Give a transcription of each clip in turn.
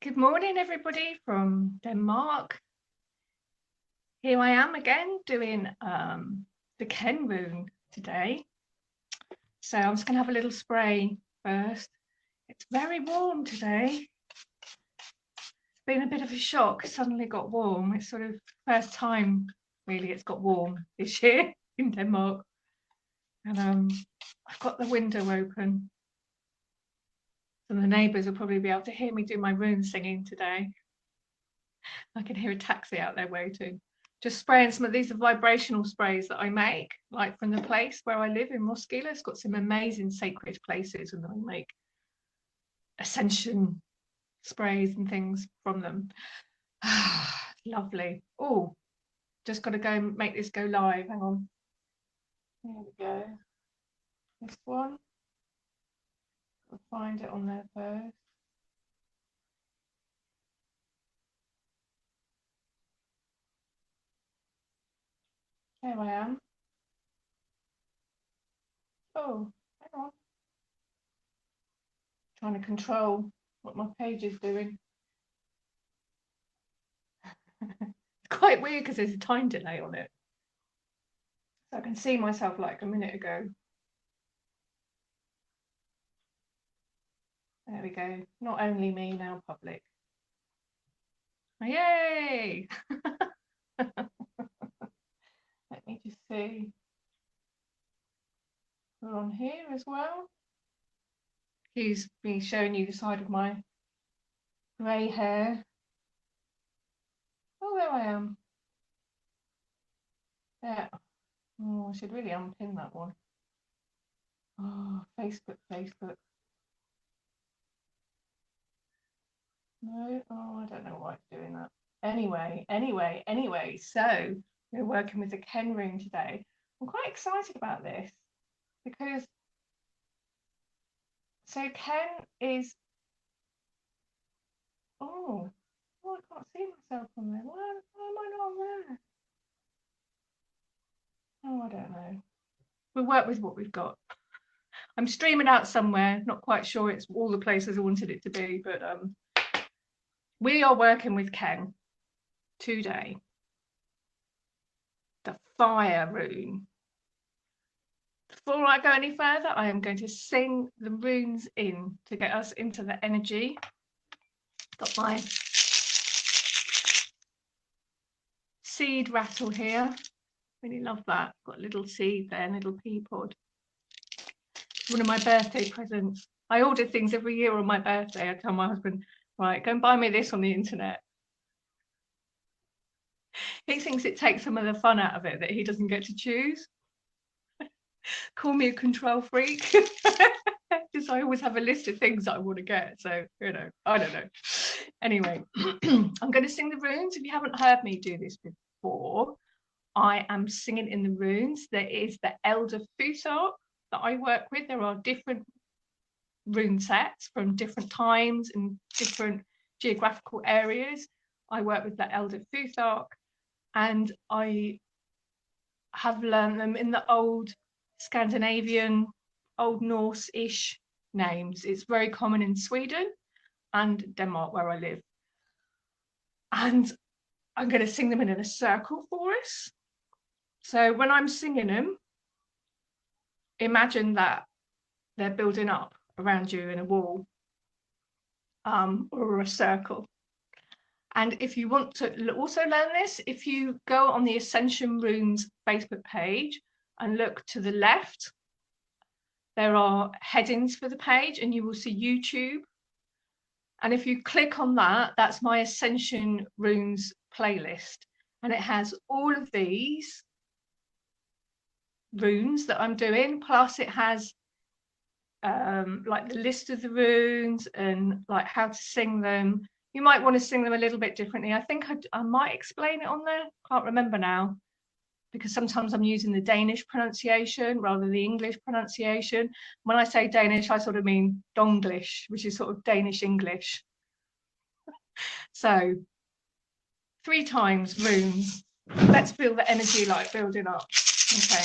Good morning, everybody from Denmark. Here I am again doing the Ken rune today. So I'm just going to have a little spray first. It's very warm today. It's been a bit of a shock. It suddenly got warm. It's sort of first time really it's got warm this year in Denmark. And I've got the window open. So the neighbours will probably be able to hear me do my rune singing today. I can hear a taxi out there waiting. Just spraying some of these are vibrational sprays that I make, like from the place where I live in Roskilde. It's got some amazing sacred places, and I make Ascension sprays and things from them. Lovely. Oh, just got to go and make this go live. Hang on. There we go. This one. I'll find it on there first. There I am. Oh, hang on. Trying to control what my page is doing. It's quite weird because there's a time delay on it. So I can see myself like a minute ago. There we go. Not only me, now public. Yay! Let me just see. We're on here as well. He's been showing you the side of my grey hair. Oh, there I am. There. Oh, I should really unpin that one. Oh, Facebook. No, oh, I don't know why it's doing that. Anyway, so we're working with the Ken rune today. I'm quite excited about this because so Ken is I can't see myself on there. Why am I not on there? Oh, I don't know. We'll work with what we've got. I'm streaming out somewhere, not quite sure it's all the places I wanted it to be, but we are working with Ken today. The fire rune. Before I go any further, I am going to sing the runes in to get us into the energy. Got my seed rattle here. Really love that. Got a little seed there, a little pea pod. One of my birthday presents. I order things every year on my birthday. I tell my husband, right, go and buy me this on the internet. He thinks it takes some of the fun out of it that he doesn't get to choose. Call me a control freak. Just I always have a list of things that I want to get. So, you know, I don't know. Anyway, I'm going to sing the runes. If you haven't heard me do this before, I am singing in the runes. There is the Elder Futhark that I work with. There are different rune sets from different times and different geographical areas. I work with the Elder Futhark, and I have learned them in the old Scandinavian, Old Norse-ish names. It's very common in Sweden and Denmark, where I live. And I'm going to sing them in a circle for us. So when I'm singing them, imagine that they're building up around you in a wall or a circle. And if you want to also learn this, if you go on the Ascension Runes Facebook page and look to the left, there are headings for the page and you will see YouTube. And if you click on that, that's my Ascension Runes playlist. And it has all of these runes that I'm doing, plus it has like the list of the runes and like how to sing them. You might want to sing them a little bit differently. I think I might explain it on there. Can't remember now, because sometimes I'm using the Danish pronunciation rather than the English pronunciation. When I say Danish, I sort of mean Donglish, which is sort of Danish English. So 3 times runes. Let's feel the energy like building up. Okay.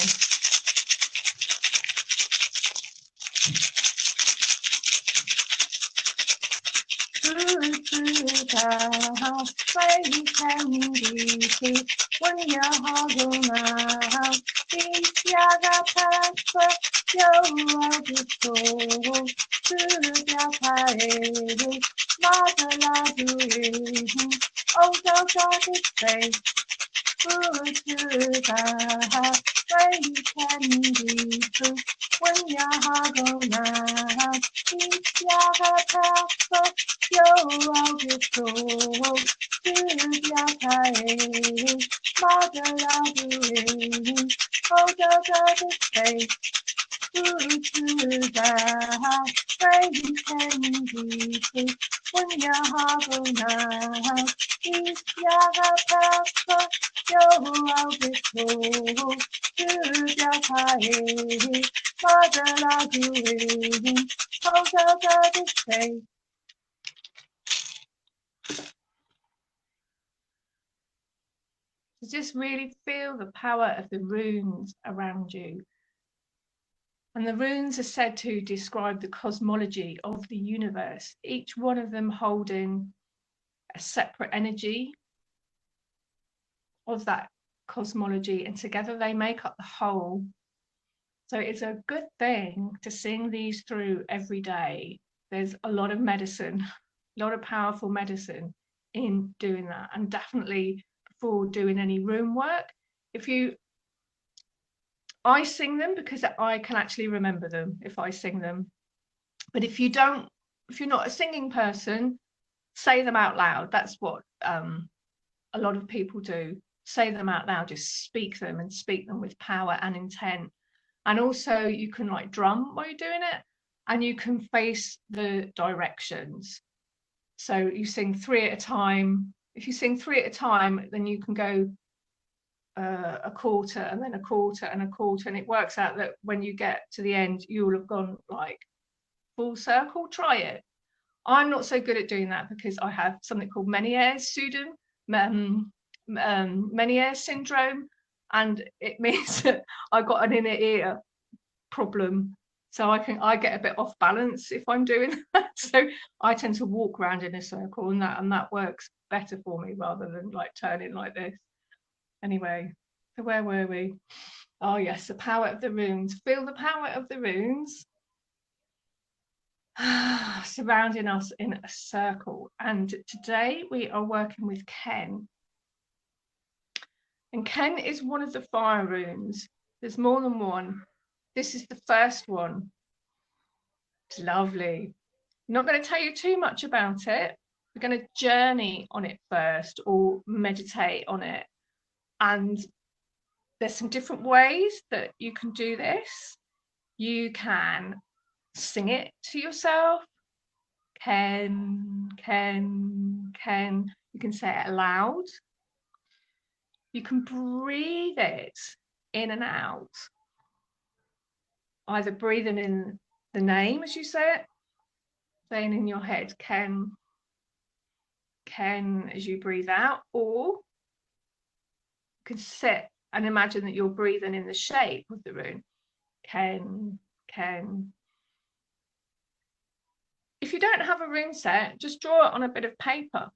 Just really feel the power of the runes around you. And the runes are said to describe the cosmology of the universe, each one of them holding a separate energy of that cosmology, and together they make up the whole. So it's a good thing to sing these through every day. There's a lot of medicine, a lot of powerful medicine in doing that. And definitely before doing any room work, I sing them because I can actually remember them if I sing them. But if you're not a singing person, say them out loud. That's what a lot of people do. Say them out loud, just speak them, and speak them with power and intent. And also you can like drum while you're doing it, and you can face the directions. So you sing 3 at a time. If you sing 3 at a time, then you can go a quarter and then a quarter and a quarter, and it works out that when you get to the end, you'll have gone like full circle. Try it. I'm not so good at doing that because I have something called Meniere's syndrome, and it means that I've got an inner ear problem. So I get a bit off balance if I'm doing that. So I tend to walk around in a circle, and that works better for me rather than like turning like this. Anyway, so where were we? Oh yes, the power of the runes. Feel the power of the runes surrounding us in a circle. And today we are working with Ken. And Ken is one of the fire runes. There's more than one. This is the first one. It's lovely. I'm not going to tell you too much about it. We're going to journey on it first, or meditate on it. And there's some different ways that you can do this. You can sing it to yourself. Ken, Ken, Ken. You can say it aloud. You can breathe it in and out. Either breathing in the name as you say it, saying in your head, Ken, Ken, as you breathe out, or you can sit and imagine that you're breathing in the shape of the rune. Ken, Ken. If you don't have a rune set, just draw it on a bit of paper.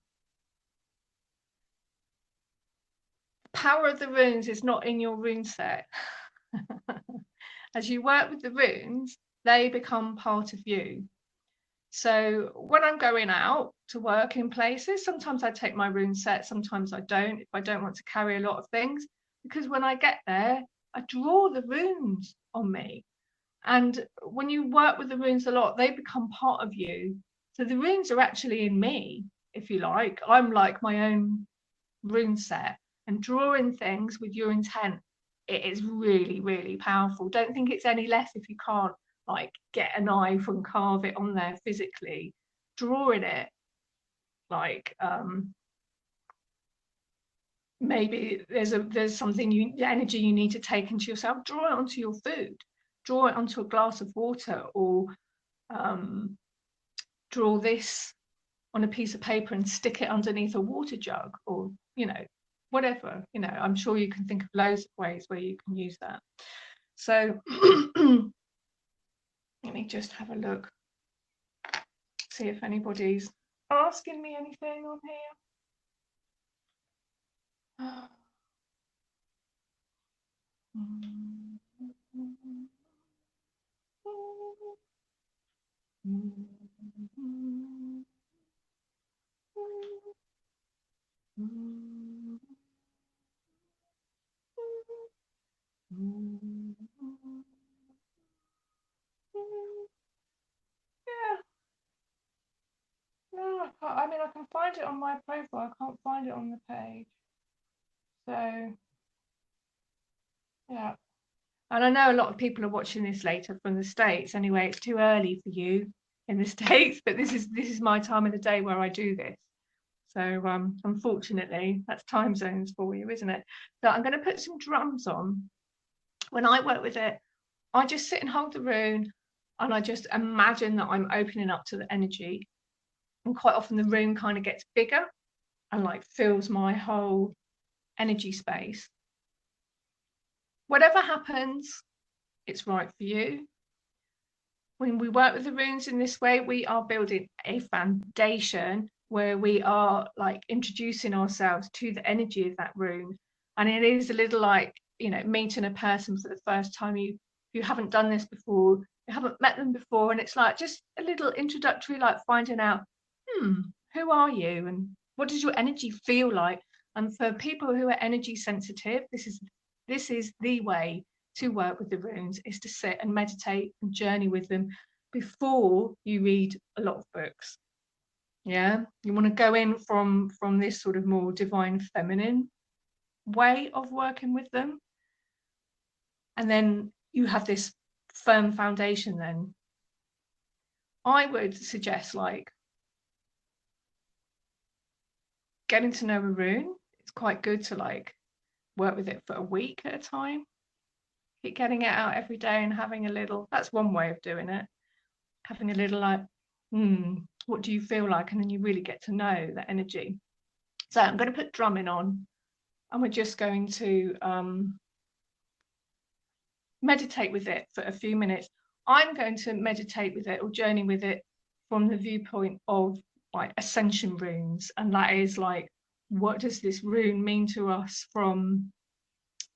The power of the runes is not in your rune set. As you work with the runes, they become part of you. So when I'm going out to work in places, sometimes I take my rune set, sometimes I don't, if I don't want to carry a lot of things, because when I get there, I draw the runes on me. And when you work with the runes a lot, they become part of you. So the runes are actually in me, if you like. I'm like my own rune set, and drawing things with your intent, it is really, really powerful. Don't think it's any less if you can't like get a knife and carve it on there physically. Drawing it, like maybe there's something energy you need to take into yourself. Draw it onto your food. Draw it onto a glass of water, or draw this on a piece of paper and stick it underneath a water jug, or whatever. I'm sure you can think of loads of ways where you can use that. So let me just have a look, see if anybody's asking me anything on here? Yeah, no, I mean, I can find it on my profile. I can't find it on the page. So, yeah. And I know a lot of people are watching this later from the States. Anyway, it's too early for you in the States, but this is my time of the day where I do this. So unfortunately, that's time zones for you, isn't it? So I'm going to put some drums on. When I work with it, I just sit and hold the rune, and I just imagine that I'm opening up to the energy. And quite often the room kind of gets bigger and like fills my whole energy space. Whatever happens, it's right for you. When we work with the runes in this way, we are building a foundation where we are like introducing ourselves to the energy of that rune. And it is a little like, you know, meeting a person for the first time. You haven't done this before, you haven't met them before, and it's like just a little introductory, like finding out, who are you and what does your energy feel like? And for people who are energy sensitive, this is the way to work with the runes, is to sit and meditate and journey with them before you read a lot of books. Yeah, you want to go in from this sort of more divine feminine way of working with them, and then you have this firm foundation. Then I would suggest like getting to know a rune. It's quite good to like work with it for a week at a time. Keep getting it out every day and having a little, that's one way of doing it. Having a little like, what do you feel like? And then you really get to know the energy. So I'm going to put drumming on, and we're just going to meditate with it for a few minutes. I'm going to meditate with it or journey with it from the viewpoint of like Ascension Runes. And that is like, what does this rune mean to us from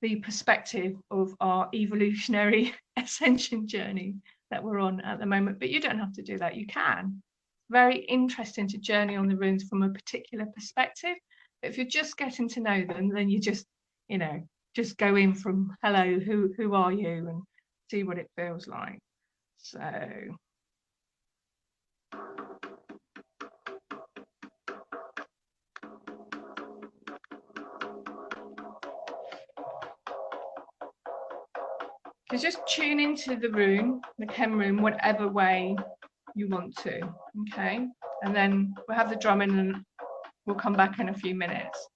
the perspective of our evolutionary ascension journey that we're on at the moment? But you don't have to do that. You can. Very interesting to journey on the runes from a particular perspective. But if you're just getting to know them, then you just, just go in from hello, who are you, and see what it feels like. So just tune into the rune, the chem rune, whatever way you want to. Okay, and then we'll have the drumming and we'll come back in a few minutes.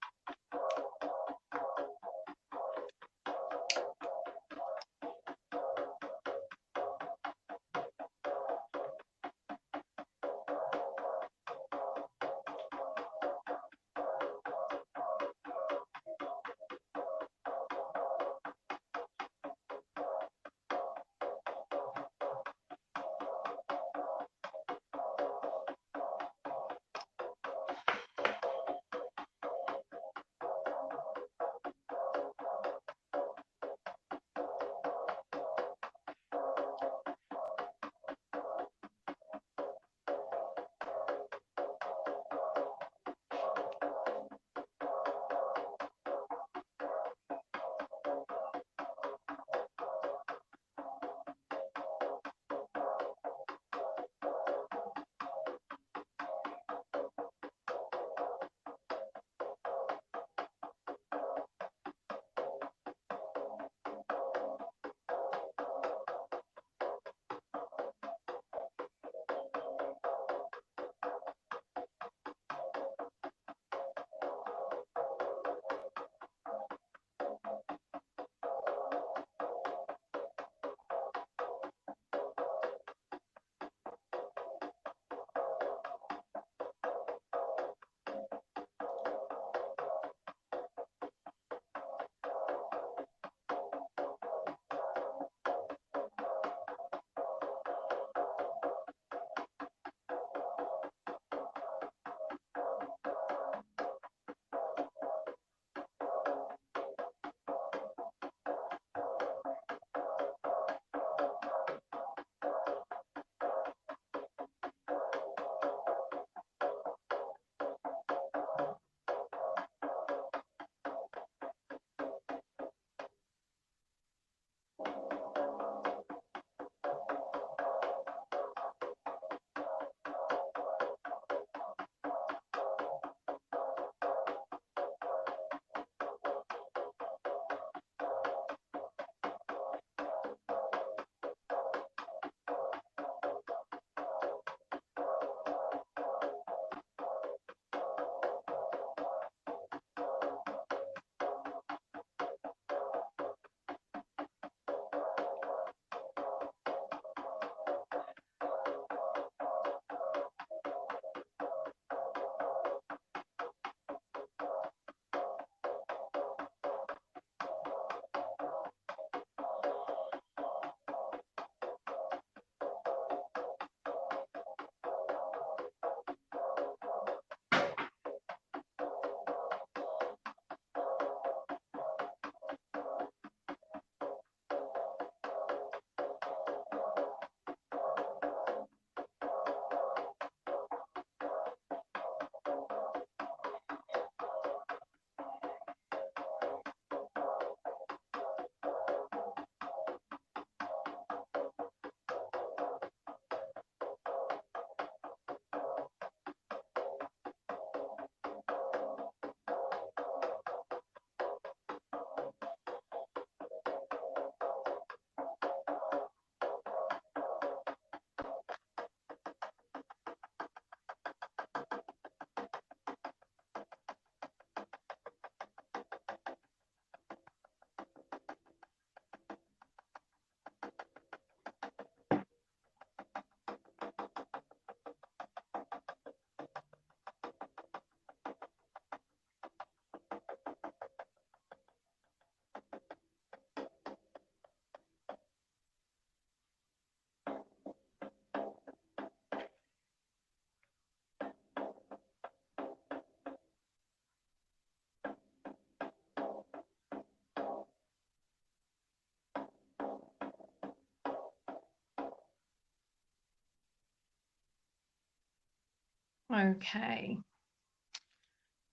Okay.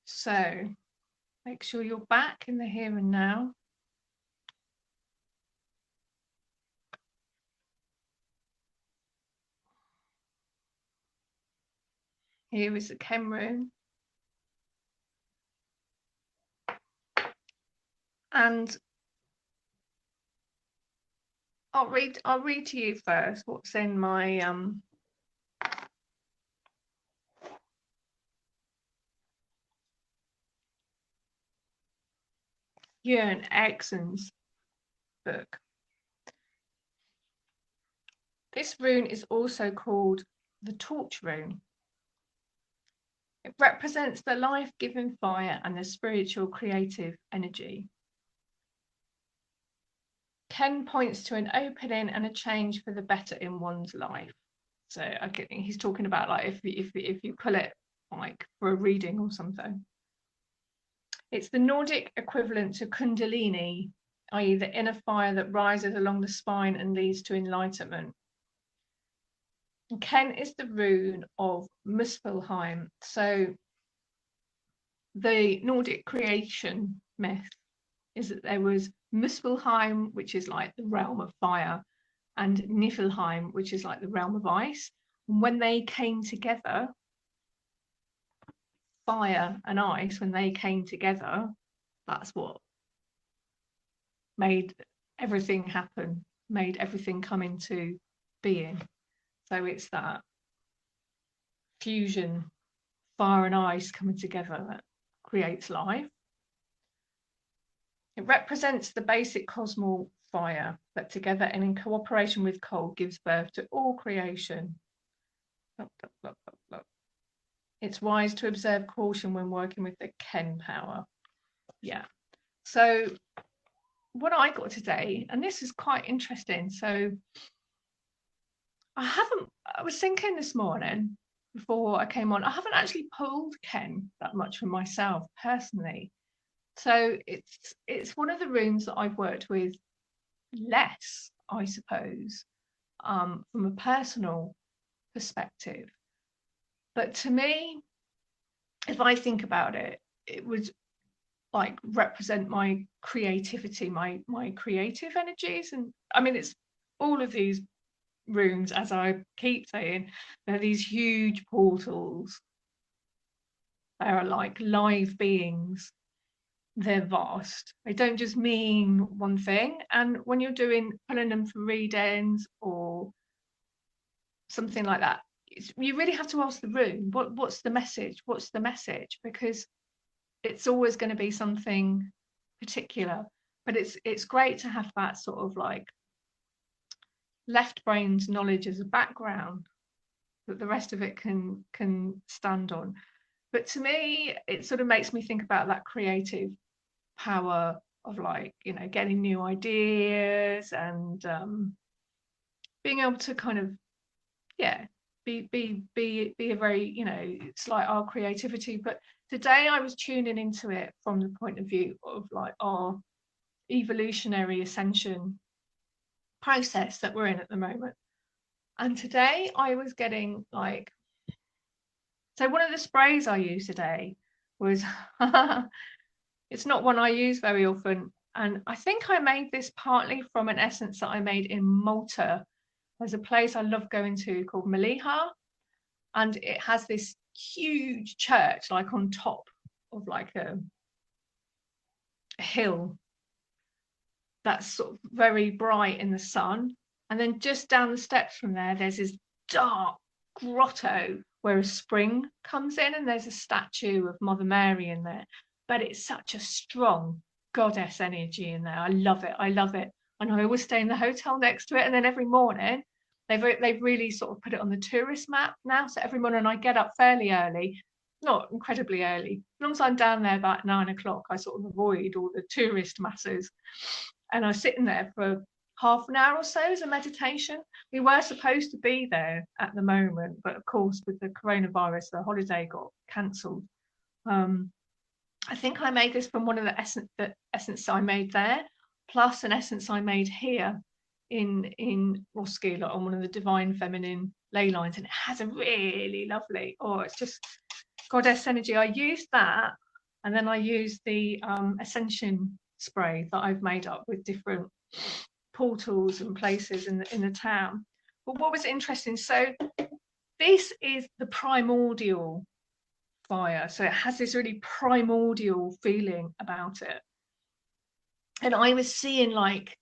So make sure you're back in the here and now. Here is the Ken rune. And I'll read to you first what's in my Jörn Eriksson's book. This rune is also called the torch rune. It represents the life-giving fire and the spiritual creative energy. Ken points to an opening and a change for the better in one's life. So I think he's talking about like if you pull it like for a reading or something. It's the Nordic equivalent to Kundalini, i.e. the inner fire that rises along the spine and leads to enlightenment. And Ken is the rune of Muspelheim. So the Nordic creation myth is that there was Muspelheim, which is like the realm of fire, and Niflheim, which is like the realm of ice. And when they came together, fire and ice, when they came together, that's what made everything happen, made everything come into being. So it's that fusion, fire and ice coming together, that creates life. It represents the basic cosmal fire that together and in cooperation with cold gives birth to all creation. It's wise to observe caution when working with the Ken power. Yeah. So what I got today, and this is quite interesting. So I was thinking this morning before I came on, I haven't actually pulled Ken that much for myself personally. So it's one of the runes that I've worked with less, I suppose, from a personal perspective. But to me, if I think about it, it would like represent my creativity, my creative energies. And I mean, it's all of these runes, as I keep saying, they're these huge portals. They are like live beings. They're vast. They don't just mean one thing. And when you're pulling them for readings or something like that, you really have to ask the rune, what's the message? What's the message? Because it's always going to be something particular. But it's great to have that sort of like left brain's knowledge as a background that the rest of it can stand on. But to me, it sort of makes me think about that creative power of like, you know, getting new ideas and being able to kind of, yeah, be a very, you know, it's like our creativity. But today I was tuning into it from the point of view of like our evolutionary ascension process that we're in at the moment. And today I was getting like, so one of the sprays I used today was it's not one I use very often, and I think I made this partly from an essence that I made in Malta. There's a place I love going to called Maliha, and it has this huge church like on top of like a hill that's sort of very bright in the sun. And then just down the steps from there, there's this dark grotto where a spring comes in, and there's a statue of Mother Mary in there. But it's such a strong goddess energy in there. I love it. I love it. And I always stay in the hotel next to it. And then every morning, they've really sort of put it on the tourist map now. So every morning I get up fairly early, not incredibly early. As long as I'm down there about 9 o'clock, I sort of avoid all the tourist masses. And I was sitting there for half an hour or so as a meditation. We were supposed to be there at the moment, but of course with the coronavirus, the holiday got cancelled. I think I made this from one of the essence I made there, plus an essence I made here in Roskilde on one of the divine feminine ley lines, and it has a really lovely, it's just goddess energy. I used that, and then I used the Ascension spray that I've made up with different portals and places in the town. But what was interesting, so this is the primordial fire, so it has this really primordial feeling about it. And I was seeing, like,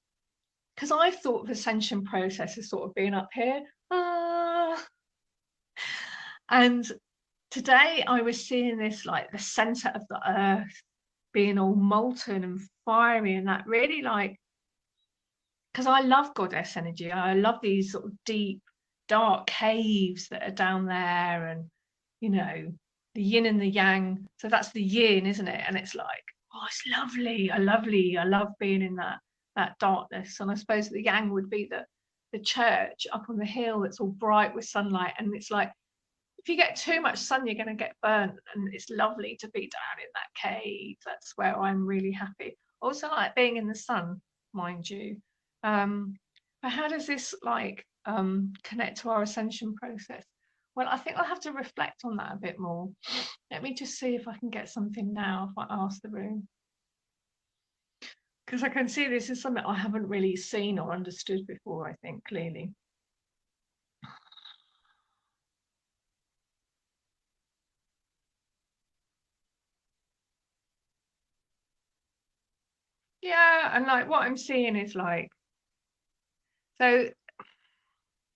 because I thought of ascension process as sort of being up here, and today I was seeing this like the center of the earth being all molten and fiery, and that really, like, because I love goddess energy, I love these sort of deep dark caves that are down there, and you know, the yin and the yang. So that's the yin, isn't it? And it's like, oh, it's lovely. I love being in that darkness. And I suppose the yang would be the church up on the hill that's all bright with sunlight. And it's like, if you get too much sun, you're going to get burnt. And it's lovely to be down in that cave. That's where I'm really happy. Also like being in the sun, mind you. But how does this like connect to our ascension process? Well, I think I'll have to reflect on that a bit more. Let me just see if I can get something now if I ask the room. Because I can see this is something I haven't really seen or understood before, I think, clearly. Yeah, and like what I'm seeing is like, so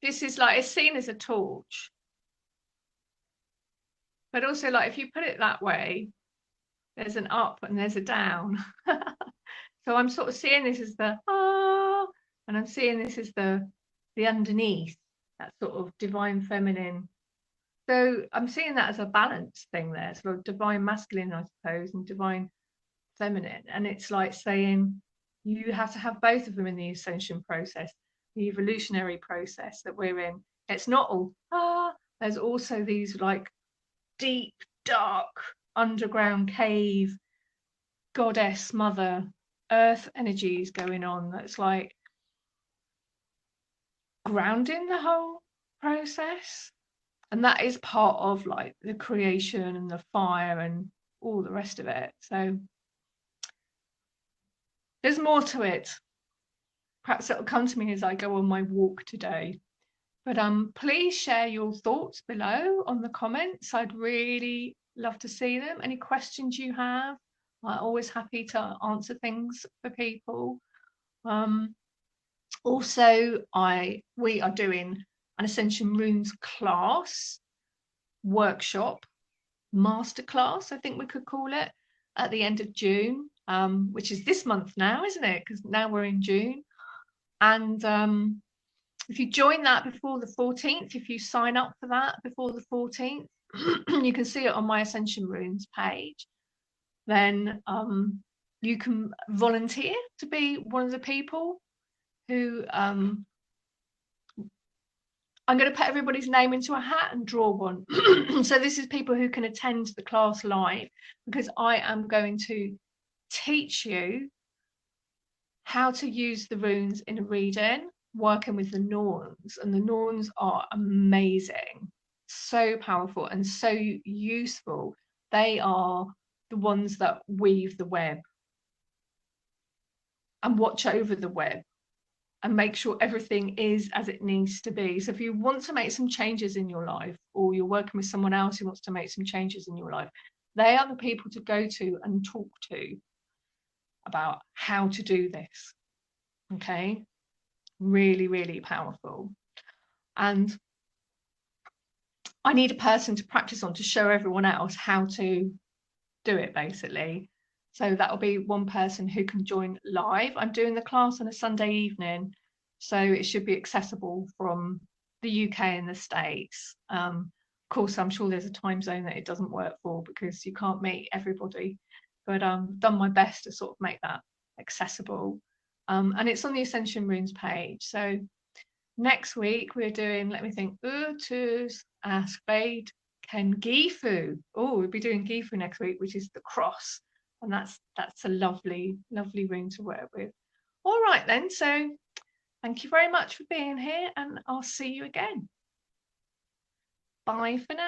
this is like, it's seen as a torch. But also, like, if you put it that way, there's an up and there's a down. So I'm sort of seeing this as the and I'm seeing this as the underneath, that sort of divine feminine. So I'm seeing that as a balance thing there, sort of divine masculine, I suppose, and divine feminine. And it's like saying you have to have both of them in the ascension process, the evolutionary process that we're in. It's not all there's also these like deep, dark, underground cave, goddess, mother, earth energies going on that's like grounding the whole process. And that is part of like the creation and the fire and all the rest of it. So there's more to it. Perhaps it'll come to me as I go on my walk today. But please share your thoughts below on the comments. I'd really love to see them. Any questions you have, I'm always happy to answer things for people. Also, we are doing an Ascension Runes class, workshop, masterclass, I think we could call it, at the end of June, which is this month now, isn't it? Because now we're in June. And if you join that before the 14th, if you sign up for that before the 14th, you can see it on my Ascension Runes page. Then you can volunteer to be one of the people who I'm going to put everybody's name into a hat and draw one. So this is people who can attend the class live, because I am going to teach you how to use the runes in a reading, working with the Norns. And the Norns are amazing, so powerful and so useful. They are the ones that weave the web and watch over the web and make sure everything is as it needs to be. So if you want to make some changes in your life, or you're working with someone else who wants to make some changes in your life, they are the people to go to and talk to about how to do this. Okay, really, really powerful. And I need a person to practice on to show everyone else how to do it, basically. So that'll be one person who can join live. I'm doing the class on a Sunday evening, so it should be accessible from the UK and the States. Of course, I'm sure there's a time zone that it doesn't work for, because you can't meet everybody, but I've done my best to sort of make that accessible. And it's on the Ascension Runes page. So next week we're doing, let me think, Urtus Aspade Ken Gifu. Oh, we'll be doing Gifu next week, which is the cross. And that's a lovely, lovely rune to work with. All right then, so thank you very much for being here, and I'll see you again. Bye for now.